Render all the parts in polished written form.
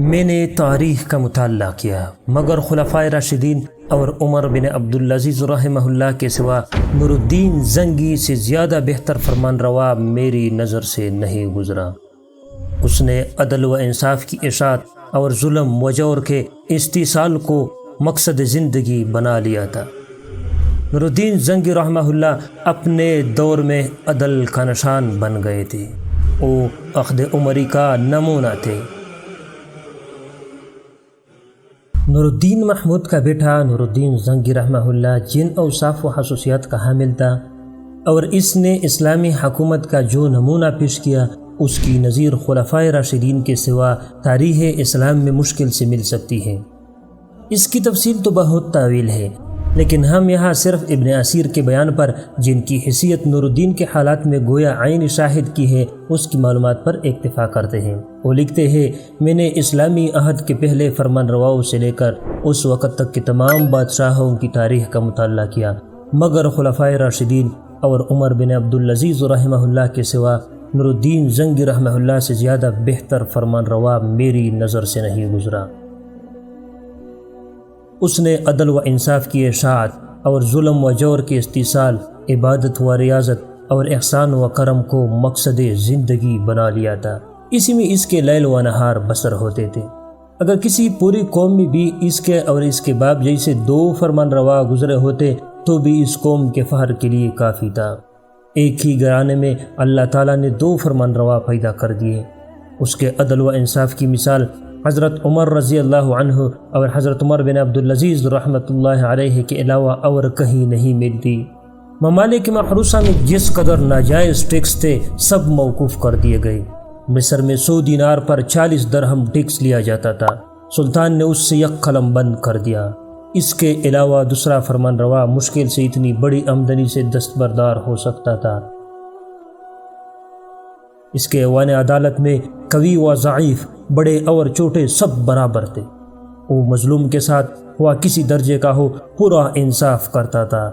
میں نے تاریخ کا مطالعہ کیا مگر خلفائے راشدین اور عمر بن عبدالعزیز رحمہ اللہ کے سوا نور الدین زنگی سے زیادہ بہتر فرمان روا میری نظر سے نہیں گزرا۔ اس نے عدل و انصاف کی اشاعت اور ظلم و جور کے استیصال کو مقصد زندگی بنا لیا تھا۔ نور الدین زنگی رحمہ اللہ اپنے دور میں عدل کا نشان بن گئے تھے۔ وہ عہد عمری کا نمونہ تھے۔ نور الدین محمود کا بیٹا نور الدین زنگی رحمہ اللہ جن اوصاف و خصوصیات کا حامل تھا اور اس نے اسلامی حکومت کا جو نمونہ پیش کیا، اس کی نظیر خلفائے راشدین کے سوا تاریخ اسلام میں مشکل سے مل سکتی ہے۔ اس کی تفصیل تو بہت طویل ہے، لیکن ہم یہاں صرف ابن اسیر کے بیان پر، جن کی حیثیت نور الدین کے حالات میں گویا عین شاہد کی ہے، اس کی معلومات پر اکتفا کرتے ہیں۔ وہ لکھتے ہیں، میں نے اسلامی عہد کے پہلے فرمان رواؤں سے لے کر اس وقت تک کے تمام بادشاہوں کی تاریخ کا مطالعہ کیا، مگر خلفائے راشدین اور عمر بن عبدالعزیز رحمہ اللہ کے سوا نور الدین زنگی رحمہ اللہ سے زیادہ بہتر فرمان روا میری نظر سے نہیں گزرا۔ اس نے عدل و انصاف کی اشاعت اور ظلم و جور کے استیصال، عبادت و ریاضت اور احسان و کرم کو مقصد زندگی بنا لیا تھا۔ اسی میں اس کے لیل و نہار بسر ہوتے تھے۔ اگر کسی پوری قوم میں بھی اس کے اور اس کے باپ جیسے دو فرمان روا گزرے ہوتے تو بھی اس قوم کے فخر کے لیے کافی تھا۔ ایک ہی گھرانے میں اللہ تعالیٰ نے دو فرمان روا پیدا کر دیے۔ اس کے عدل و انصاف کی مثال حضرت عمر رضی اللہ عنہ اور حضرت عمر بن عبدالعزیز رحمۃ اللہ علیہ کے علاوہ اور کہیں نہیں ملتی۔ ممالک محروسہ میں جس قدر ناجائز ٹیکس تھے سب موقوف کر دیے گئے۔ مصر میں 100 دینار پر 40 درہم ٹیکس لیا جاتا تھا، سلطان نے اس سے یک قلم بند کر دیا۔ اس کے علاوہ دوسرا فرمان روا مشکل سے اتنی بڑی آمدنی سے دستبردار ہو سکتا تھا۔ اس کے ایوان عدالت میں قوی و ضعیف، بڑے اور چھوٹے سب برابر تھے۔ وہ مظلوم کے ساتھ ہوا کسی درجے کا ہو پورا انصاف کرتا تھا۔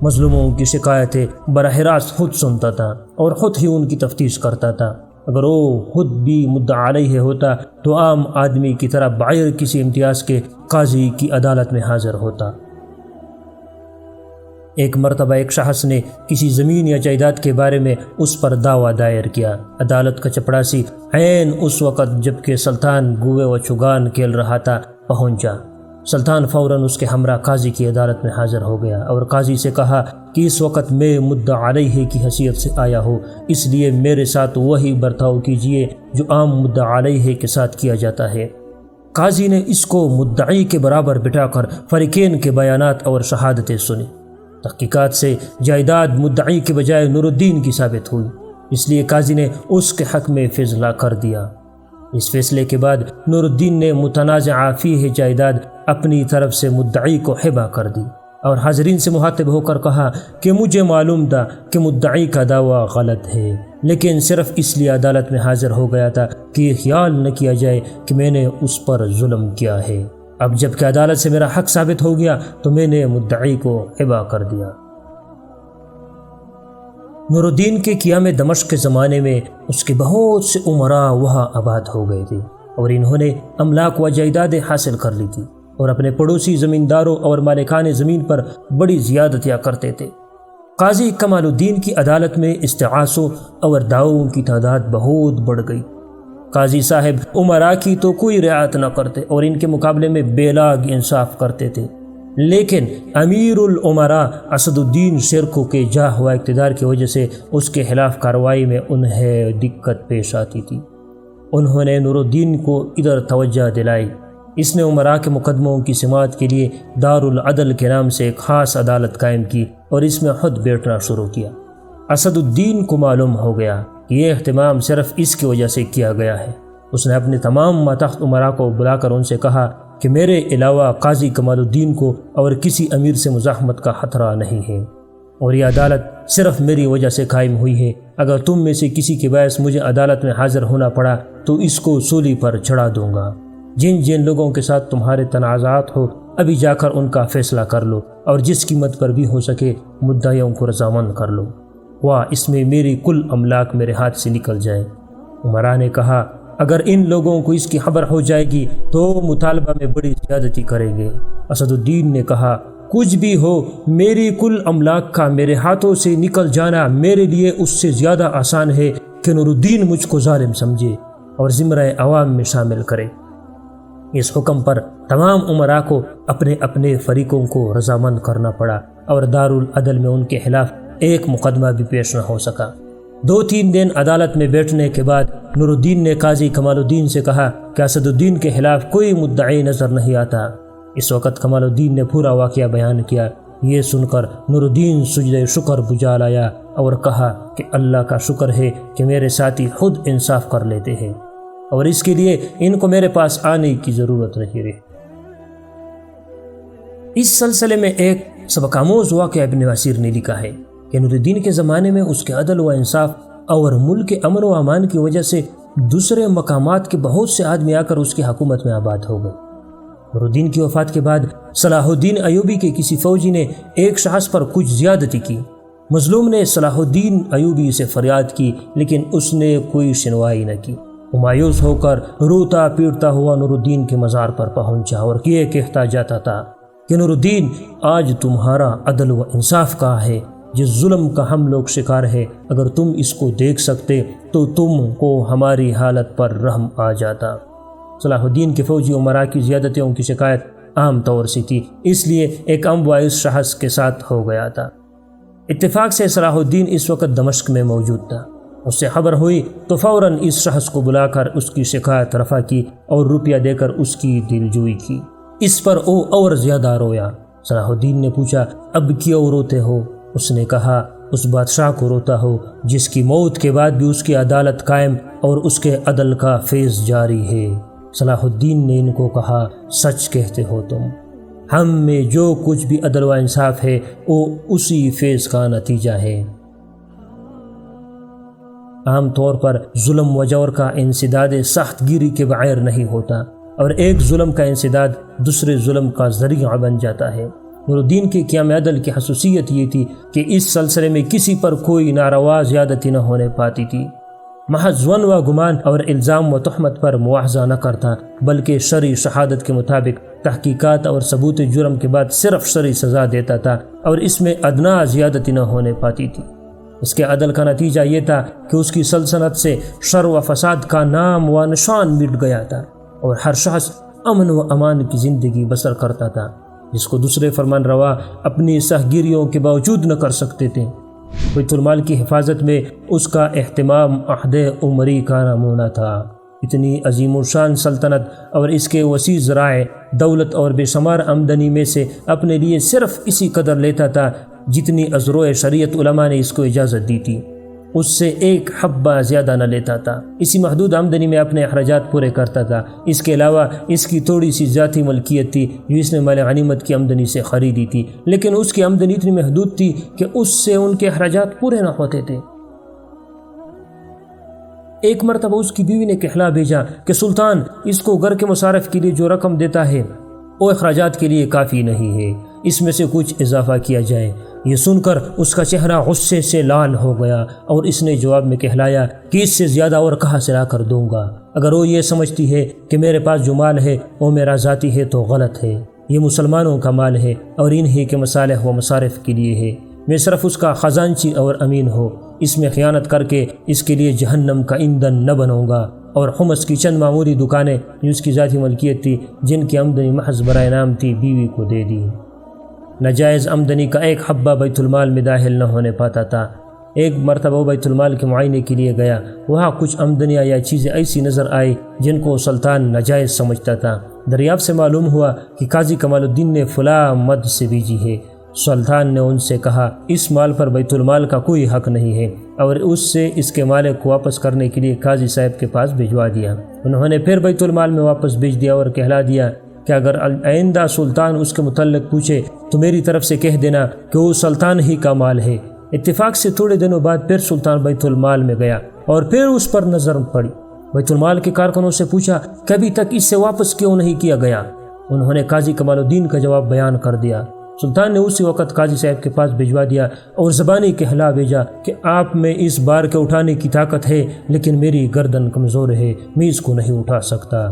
مظلوموں کی شکایتیں براہ راست خود سنتا تھا اور خود ہی ان کی تفتیش کرتا تھا۔ اگر وہ خود بھی مدعا علیہ ہوتا تو عام آدمی کی طرح بغیر کسی امتیاز کے قاضی کی عدالت میں حاضر ہوتا۔ ایک مرتبہ ایک شخص نے کسی زمین یا جائیداد کے بارے میں اس پر دعویٰ دائر کیا۔ عدالت کا چپڑاسی عین اس وقت جب کہ سلطان گوے و چگان کھیل رہا تھا پہنچا۔ سلطان فوراً اس کے ہمراہ قاضی کی عدالت میں حاضر ہو گیا اور قاضی سے کہا کہ اس وقت میں مدعا علیہ کی حیثیت سے آیا ہوں، اس لیے میرے ساتھ وہی برتاؤ کیجیے جو عام مدعا علیہ کے ساتھ کیا جاتا ہے۔ قاضی نے اس کو مدعی کے برابر بٹھا کر فریقین کے بیانات اور شہادتیں سنی۔ تحقیقات سے جائیداد مدعی کے بجائے نور الدین کی ثابت ہوئی، اس لیے قاضی نے اس کے حق میں فیصلہ کر دیا۔ اس فیصلے کے بعد نور الدین نے متنازعہ فیہ جائیداد اپنی طرف سے مدعی کو ہبہ کر دی اور حاضرین سے مخاطب ہو کر کہا کہ مجھے معلوم تھا کہ مدعی کا دعویٰ غلط ہے، لیکن صرف اس لیے عدالت میں حاضر ہو گیا تھا کہ یہ خیال نہ کیا جائے کہ میں نے اس پر ظلم کیا ہے۔ اب جب کہ عدالت سے میرا حق ثابت ہو گیا تو میں نے مدعی کو ہبہ کر دیا۔ نور الدین کے قیام دمشق کے زمانے میں اس کے بہت سے امراء وہاں آباد ہو گئے تھے اور انہوں نے املاک و جائیدادیں حاصل کر لی تھی اور اپنے پڑوسی زمینداروں اور مالکان زمین پر بڑی زیادتیاں کرتے تھے۔ قاضی کمال الدین کی عدالت میں استغاثوں اور دعووں کی تعداد بہت بڑھ گئی۔ قاضی صاحب امراء کی تو کوئی رعایت نہ کرتے اور ان کے مقابلے میں بے لاگ انصاف کرتے تھے، لیکن امیر الامراء اسد الدین شرکو کے جاہ و اقتدار کی وجہ سے اس کے خلاف کارروائی میں انہیں دقت پیش آتی تھی۔ انہوں نے نور الدین کو ادھر توجہ دلائی۔ اس نے امراء کے مقدموں کی سماعت کے لیے دار العدل کے نام سے ایک خاص عدالت قائم کی اور اس میں خود بیٹھنا شروع کیا۔ اسد الدین کو معلوم ہو گیا کہ یہ اہتمام صرف اس کی وجہ سے کیا گیا ہے۔ اس نے اپنے تمام ماتحت امراء کو بلا کر ان سے کہا کہ میرے علاوہ قاضی کمال الدین کو اور کسی امیر سے مزاحمت کا خطرہ نہیں ہے اور یہ عدالت صرف میری وجہ سے قائم ہوئی ہے۔ اگر تم میں سے کسی کے باعث مجھے عدالت میں حاضر ہونا پڑا تو اس کو سولی پر چڑھا دوں گا۔ جن جن لوگوں کے ساتھ تمہارے تنازعات ہو ابھی جا کر ان کا فیصلہ کر لو اور جس قیمت پر بھی ہو سکے مدعیوں کو رضامند کر لو، اس میں میری کل املاک میرے ہاتھ سے نکل جائے۔ عمراء نے کہا اگر ان لوگوں کو اس کی خبر ہو جائے گی تو مطالبہ میں بڑی زیادتی کریں گے۔ اسد الدین نے کہا کچھ بھی ہو، میری کل املاک کا میرے ہاتھوں سے نکل جانا میرے لیے اس سے زیادہ آسان ہے کہ نور الدین مجھ کو ظالم سمجھے اور زمرہ عوام میں شامل کرے۔ اس حکم پر تمام امراء کو اپنے اپنے فریقوں کو رضامند کرنا پڑا اور دارالعدل میں ان کے خلاف ایک مقدمہ بھی پیش نہ ہو سکا۔ 2-3 دن عدالت میں بیٹھنے کے بعد نور الدین نے قاضی کمال الدین سے کہا کہ اسد الدین کے خلاف کوئی مدعی نظر نہیں آتا۔ اس وقت کمال الدین نے پورا واقعہ بیان کیا۔ یہ سن کر نور الدین سجدہ شکر بجا لایا اور کہا کہ اللہ کا شکر ہے کہ میرے ساتھی خود انصاف کر لیتے ہیں اور اس کے لیے ان کو میرے پاس آنے کی ضرورت نہیں رہی۔ اس سلسلے میں ایک سبق آموز واقعہ ابن اسیر نے لکھا ہے کہ نور الدین کے زمانے میں اس کے عدل و انصاف اور ملک کے امن و امان کی وجہ سے دوسرے مقامات کے بہت سے آدمی آ کر اس کی حکومت میں آباد ہو گئے۔ نور الدین کی وفات کے بعد صلاح الدین ایوبی کے کسی فوجی نے ایک شخص پر کچھ زیادتی کی۔ مظلوم نے صلاح الدین ایوبی سے فریاد کی لیکن اس نے کوئی سنوائی نہ کی۔ وہ مایوس ہو کر روتا پیٹتا ہوا نور الدین کے مزار پر پہنچا اور یہ کہتا جاتا تھا کہ نور الدین آج تمہارا عدل و انصاف کہاں ہے؟ جس ظلم کا ہم لوگ شکار ہے، اگر تم اس کو دیکھ سکتے تو تم کو ہماری حالت پر رحم آ جاتا۔ صلاح الدین کے فوجی امراء کی زیادتیوں کی شکایت عام طور سے تھی، اس لیے ایک اموا اس شخص کے ساتھ ہو گیا تھا۔ اتفاق سے صلاح الدین اس وقت دمشق میں موجود تھا۔ اس سے خبر ہوئی تو فوراً اس شخص کو بلا کر اس کی شکایت رفع کی اور روپیہ دے کر اس کی دلجوئی کی۔ اس پر وہ اور زیادہ رویا۔ صلاح الدین نے پوچھا اب کیوں روتے ہو؟ اس نے کہا اس بادشاہ کو روتا ہو جس کی موت کے بعد بھی اس کی عدالت قائم اور اس کے عدل کا فیض جاری ہے۔ صلاح الدین نے ان کو کہا سچ کہتے ہو تم، ہم میں جو کچھ بھی عدل و انصاف ہے وہ اسی فیض کا نتیجہ ہے۔ عام طور پر ظلم و جور کا انسداد سخت گیری کے بغیر نہیں ہوتا اور ایک ظلم کا انسداد دوسرے ظلم کا ذریعہ بن جاتا ہے۔ نور الدین کے قیام عدل کی خصوصیت یہ تھی کہ اس سلسلے میں کسی پر کوئی ناروا زیادتی نہ ہونے پاتی تھی۔ محض ظن و گمان اور الزام و تہمت پر مواخذہ نہ کرتا بلکہ شرعی شہادت کے مطابق تحقیقات اور ثبوت جرم کے بعد صرف شرعی سزا دیتا تھا اور اس میں ادنا زیادتی نہ ہونے پاتی تھی۔ اس کے عدل کا نتیجہ یہ تھا کہ اس کی سلطنت سے شر و فساد کا نام و نشان مٹ گیا تھا اور ہر شخص امن و امان کی زندگی بسر کرتا تھا جس کو دوسرے فرمان روا اپنی سہگیریوں کے باوجود نہ کر سکتے تھے۔ بیت المال کی حفاظت میں اس کا اہتمام عہد عمری کا نمونہ تھا۔ اتنی عظیم الشان سلطنت اور اس کے وسیع ذرائع دولت اور بے شمار آمدنی میں سے اپنے لیے صرف اسی قدر لیتا تھا جتنی ازروع شریعت علماء نے اس کو اجازت دی تھی، اس سے ایک حبہ زیادہ نہ لیتا تھا۔ اسی محدود آمدنی میں اپنے اخراجات پورے کرتا تھا۔ اس کے علاوہ اس کی تھوڑی سی ذاتی ملکیت تھی جو اس نے مال غنیمت کی آمدنی سے خریدی تھی، لیکن اس کی آمدنی اتنی محدود تھی کہ اس سے ان کے اخراجات پورے نہ ہوتے تھے۔ ایک مرتبہ اس کی بیوی نے کہلا بھیجا کہ سلطان اس کو گھر کے مصارف کے لیے جو رقم دیتا ہے وہ اخراجات کے لیے کافی نہیں ہے، اس میں سے کچھ اضافہ کیا جائے۔ یہ سن کر اس کا چہرہ غصے سے لال ہو گیا اور اس نے جواب میں کہلایا کہ اس سے زیادہ اور کہاں سے لا کر دوں گا؟ اگر وہ یہ سمجھتی ہے کہ میرے پاس جو مال ہے وہ میرا ذاتی ہے تو غلط ہے۔ یہ مسلمانوں کا مال ہے اور انہی کے مصالح و مصارف کے لیے ہے۔ میں صرف اس کا خزانچی اور امین ہوں، اس میں خیانت کر کے اس کے لیے جہنم کا ایندھن نہ بنوں گا۔ اور حمص کی چند معمولی دکانیں جو اس کی ذاتی ملکیت تھی، جن کی آمدنی محض برائے نام تھی، بیوی کو دے دی۔ ناجائز آمدنی کا ایک حبہ بیت المال میں داخل نہ ہونے پاتا تھا۔ ایک مرتبہ وہ بیت المال کے معائنے کے لیے گیا، وہاں کچھ آمدنیاں یا چیزیں ایسی نظر آئی جن کو سلطان ناجائز سمجھتا تھا۔ دریافت سے معلوم ہوا کہ قاضی کمال الدین نے فلاں مد سے بھیجی ہے۔ سلطان نے ان سے کہا اس مال پر بیت المال کا کوئی حق نہیں ہے اور اس سے اس کے مالک کو واپس کرنے کے لیے قاضی صاحب کے پاس بھجوا دیا۔ انہوں نے پھر بیت المال میں واپس بھیج دیا اور کہلا دیا کہ اگر آئندہ سلطان اس کے متعلق پوچھے تو میری طرف سے کہہ دینا کہ وہ سلطان ہی کا مال ہے۔ اتفاق سے تھوڑے دنوں بعد پھر سلطان بیت المال میں گیا اور پھر اس پر نظر پڑی۔ بیت المال کے کارکنوں سے پوچھا کہ ابھی تک اس سے واپس کیوں نہیں کیا گیا؟ انہوں نے قاضی کمال الدین کا جواب بیان کر دیا۔ سلطان نے اسی وقت قاضی صاحب کے پاس بھجوا دیا اور زبانی کہلا بھیجا کہ آپ میں اس بار کے اٹھانے کی طاقت ہے، لیکن میری گردن کمزور ہے، میں اس کو نہیں اٹھا سکتا۔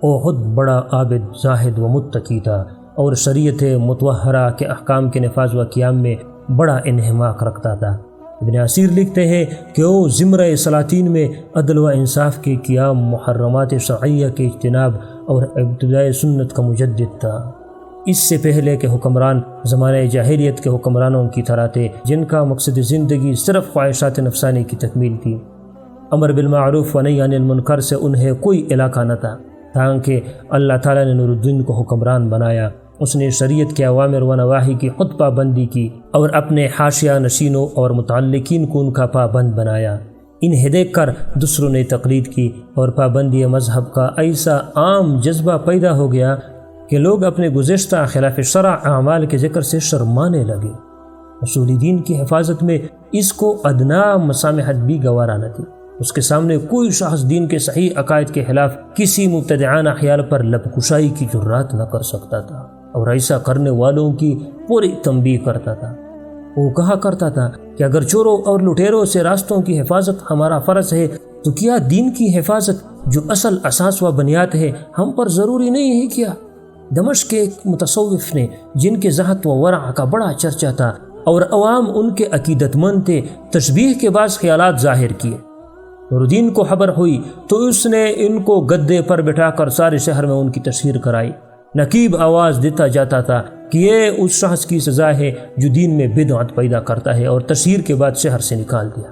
وہ خود بڑا عابد، زاہد و متقی تھا اور شریعت متوہرہ کے احکام کے نفاذ و قیام میں بڑا انہماک رکھتا تھا۔ ابن اسیر لکھتے ہیں کہ وہ زمرہ سلاطین میں عدل و انصاف کے قیام، محرمات شرعیہ کے اجتناب اور ابتداء سنت کا مجدد تھا۔ اس سے پہلے کے حکمران زمانہ جاہلیت کے حکمرانوں کی طرح تھے، جن کا مقصد زندگی صرف خواہشات نفسانی کی تکمیل تھی۔ امر بالمعروف و نہی عن المنکر سے انہیں کوئی علاقہ نہ تھا، تاکہ اللہ تعالیٰ نے نور الدین کو حکمران بنایا۔ اس نے شریعت کے اوامر و نواہی کی خود پابندی کی اور اپنے حاشیہ نشینوں اور متعلقین کو ان کا پابند بنایا۔ انہیں دیکھ کر دوسروں نے تقلید کی اور پابندی مذہب کا ایسا عام جذبہ پیدا ہو گیا کہ لوگ اپنے گزشتہ خلاف شرع اعمال کے ذکر سے شرمانے لگے۔ اصول دین کی حفاظت میں اس کو ادنا مسامحت بھی گوارا نہ تھی۔ اس کے سامنے کوئی شخص دین کے صحیح عقائد کے خلاف کسی مبتدعانہ خیال پر لب کشائی کی جرات نہ کر سکتا تھا، اور ایسا کرنے والوں کی پوری تنبیہ کرتا تھا۔ وہ کہا کرتا تھا کہ اگر چوروں اور لٹیروں سے راستوں کی حفاظت ہمارا فرض ہے تو کیا دین کی حفاظت جو اصل اساس و بنیاد ہے ہم پر ضروری نہیں ہے کیا؟ دمشق کے ایک متصوف نے، جن کے زہد و ورع کا بڑا چرچا تھا اور عوام ان کے عقیدت مند تھے، تشبیہ کے بعض خیالات ظاہر کیے۔ نور الدین کو خبر ہوئی تو اس نے ان کو گدے پر بٹھا کر سارے شہر میں ان کی تشہیر کرائی۔ نقیب آواز دیتا جاتا تھا کہ یہ اس شخص کی سزا ہے جو دین میں بدعت پیدا کرتا ہے، اور تشہیر کے بعد شہر سے نکال دیا۔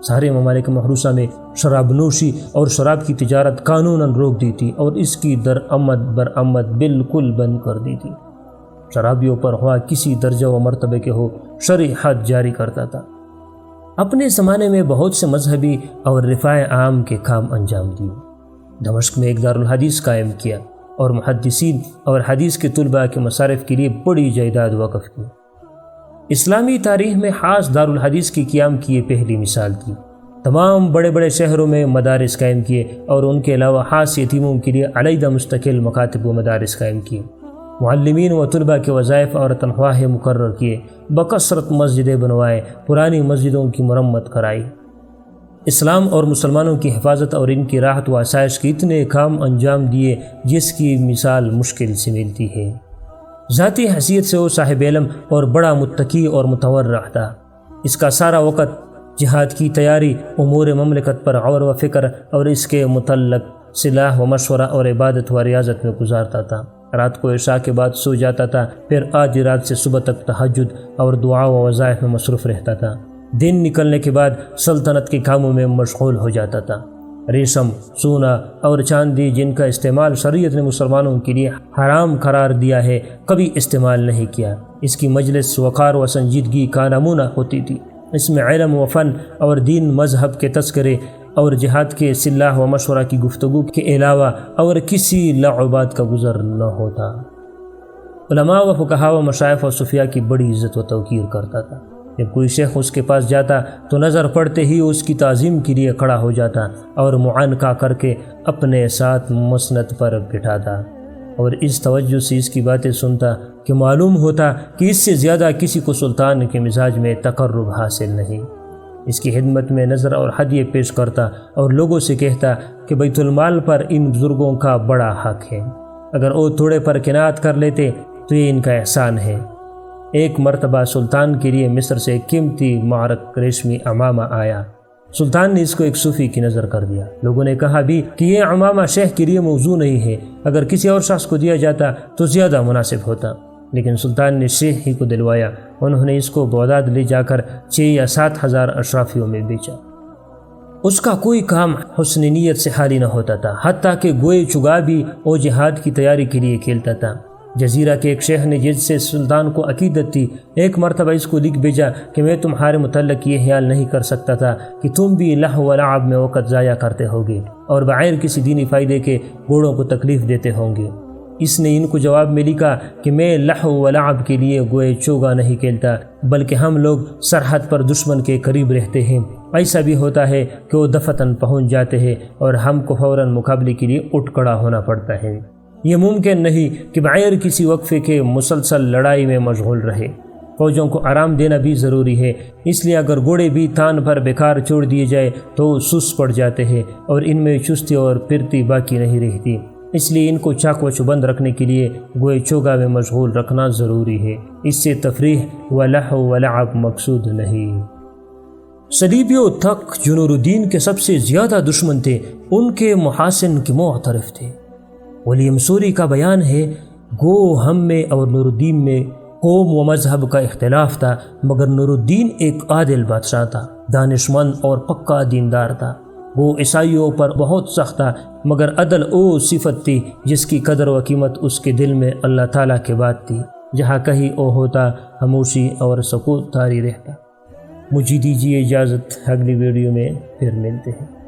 سارے ممالک محروسہ میں شراب نوشی اور شراب کی تجارت قانوناً روک دی تھی اور اس کی درآمد برآمد بالکل بند کر دی تھی۔ شرابیوں پر خواہ کسی درجہ و مرتبے کے ہو، شرعی حد جاری کرتا تھا۔ اپنے زمانے میں بہت سے مذہبی اور رفاع عام کے کام انجام دیے۔ دمشق میں ایک دارالحدیث قائم کیا اور محدثین اور حدیث کے طلباء کے مصارف کے لیے بڑی جائیداد وقف کی۔ اسلامی تاریخ میں خاص دارالحدیث کی قیام کی یہ پہلی مثال تھی۔ تمام بڑے بڑے شہروں میں مدارس قائم کیے اور ان کے علاوہ خاص یتیموں کے لیے علیحدہ مستقل مکاتب و مدارس قائم کیے۔ معلمین و طلباء کے وظائف اور تنخواہیں مقرر کیے، بکثرت مسجدیں بنوائے، پرانی مسجدوں کی مرمت کرائی۔ اسلام اور مسلمانوں کی حفاظت اور ان کی راحت و آسائش کے اتنے کام انجام دیے جس کی مثال مشکل سے ملتی ہے۔ ذاتی حیثیت سے وہ صاحب علم اور بڑا متقی اور متورع تھا۔ اس کا سارا وقت جہاد کی تیاری، امور مملکت پر غور و فکر اور اس کے متعلق صلاح و مشورہ اور عبادت و ریاضت میں گزارتا تھا۔ رات کو عشاء کے بعد سو جاتا تھا، پھر آدھی رات سے صبح تک تہجد اور دعا و وظائف میں مصروف رہتا تھا۔ دن نکلنے کے بعد سلطنت کے کاموں میں مشغول ہو جاتا تھا۔ ریشم، سونا اور چاندی جن کا استعمال شریعت نے مسلمانوں کے لیے حرام قرار دیا ہے، کبھی استعمال نہیں کیا۔ اس کی مجلس وقار و سنجیدگی کا نمونہ ہوتی تھی۔ اس میں علم و فن اور دین مذہب کے تذکرے اور جہاد کے صلاح و مشورہ کی گفتگو کے علاوہ اور کسی لعبات کا گزر نہ ہوتا۔ علماء و فقہاء و مشائخ و صوفیاء کی بڑی عزت و توقیر کرتا تھا۔ جب کوئی شیخ اس کے پاس جاتا تو نظر پڑتے ہی اس کی تعظیم کے لیے کھڑا ہو جاتا اور معانقہ کر کے اپنے ساتھ مسند پر بٹھاتا، اور اس توجہ سے اس کی باتیں سنتا کہ معلوم ہوتا کہ اس سے زیادہ کسی کو سلطان کے مزاج میں تقرب حاصل نہیں۔ اس کی خدمت میں نظر اور ہدیے پیش کرتا اور لوگوں سے کہتا کہ بیت المال پر ان بزرگوں کا بڑا حق ہے، اگر وہ تھوڑے پر قناعت کر لیتے تو یہ ان کا احسان ہے۔ ایک مرتبہ سلطان کے لیے مصر سے ایک قیمتی معرق ریشمی عمامہ آیا۔ سلطان نے اس کو ایک صوفی کی نظر کر دیا۔ لوگوں نے کہا بھی کہ یہ عمامہ شیخ کے لیے موزوں نہیں ہے، اگر کسی اور شخص کو دیا جاتا تو زیادہ مناسب ہوتا، لیکن سلطان نے شیخ ہی کو دلوایا۔ انہوں نے اس کو بغداد لے جا کر 6 یا 7 ہزار اشرافیوں میں بیچا۔ اس کا کوئی کام حسن نیت سے خالی نہ ہوتا تھا، حتیٰ کہ گوئے چگا بھی وہ جہاد کی تیاری کے لیے کھیلتا تھا۔ جزیرہ کے ایک شیخ نے جس سے سلطان کو عقیدت تھی، ایک مرتبہ اس کو لکھ بھیجا کہ میں تمہارے متعلق یہ خیال نہیں کر سکتا تھا کہ تم بھی لہو و لعب میں وقت ضائع کرتے ہوگے اور بغیر کسی دینی فائدے کے گھوڑوں کو تکلیف دیتے ہوں گے۔ اس نے ان کو جواب میں لکھا کہ میں لہو و لعب کے لیے گوئے چوگا نہیں کھیلتا، بلکہ ہم لوگ سرحد پر دشمن کے قریب رہتے ہیں۔ ایسا بھی ہوتا ہے کہ وہ دفتن پہنچ جاتے ہیں اور ہم کو فوراً مقابلے کے لیے اٹھ کھڑا ہونا پڑتا ہے۔ یہ ممکن نہیں کہ بغیر کسی وقفے کے مسلسل لڑائی میں مشغول رہے۔ فوجوں کو آرام دینا بھی ضروری ہے، اس لیے اگر گھوڑے بھی تان پر بیکار چھوڑ دیے جائے تو سست پڑ جاتے ہیں اور ان میں چستی اور پھرتی باقی نہیں رہتی، اس لیے ان کو چاق و چوبند رکھنے کے لیے گوئے چوگا میں مشغول رکھنا ضروری ہے۔ اس سے تفریح و لہو و لعب مقصود نہیں۔ صلیبیوں تک جو نور الدین کے سب سے زیادہ دشمن تھے، ان کے محاسن کے معترف تھے۔ ولیم سوری کا بیان ہے، گو ہم میں اور نور الدین میں قوم و مذہب کا اختلاف تھا، مگر نور الدین ایک عادل بادشاہ تھا، دانشمند اور پکا دیندار تھا۔ وہ عیسائیوں پر بہت سخت تھا، مگر عدل او صفت تھی جس کی قدر و قیمت اس کے دل میں اللہ تعالیٰ کے بعد تھی۔ جہاں کہیں او ہوتا، خاموشی اور سکوت طاری رہتا۔ مجھے دیجیے اجازت، اگلی ویڈیو میں پھر ملتے ہیں۔